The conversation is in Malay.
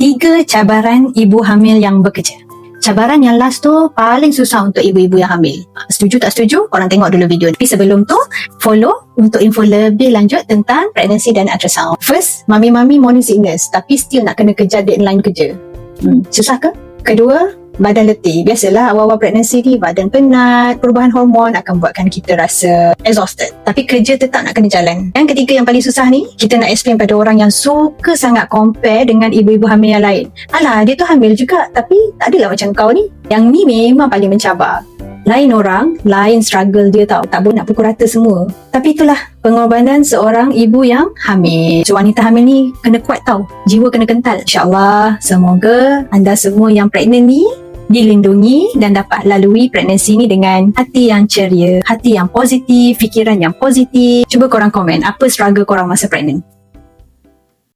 3 cabaran ibu hamil yang bekerja. Cabaran yang last tu paling susah untuk ibu-ibu yang hamil. Setuju tak setuju? Korang tengok dulu video. Tapi sebelum tu, follow untuk info lebih lanjut tentang pregnancy dan ultrasound. First, mami-mami morning sickness tapi still nak kena kejar deadline kerja. Susah ke? Kedua, badan letih. Biasalah awal-awal pregnancy ni badan penat, perubahan hormon akan buatkan kita rasa exhausted. Tapi kerja tetap nak kena jalan. Yang ketiga yang paling susah ni, kita nak explain pada orang yang suka sangat compare dengan ibu-ibu hamil yang lain. Alah, dia tu hamil juga tapi tak adalah macam kau ni. Yang ni memang paling mencabar. Lain orang, lain struggle dia tau. Tak boleh nak pukul rata semua. Tapi itulah pengorbanan seorang ibu yang hamil. So wanita hamil ni kena kuat tau. Jiwa kena kental. InsyaAllah semoga anda semua yang pregnant ni dilindungi dan dapat lalui pregnancy ni dengan hati yang ceria, hati yang positif, fikiran yang positif. Cuba korang komen apa struggle korang masa pregnant.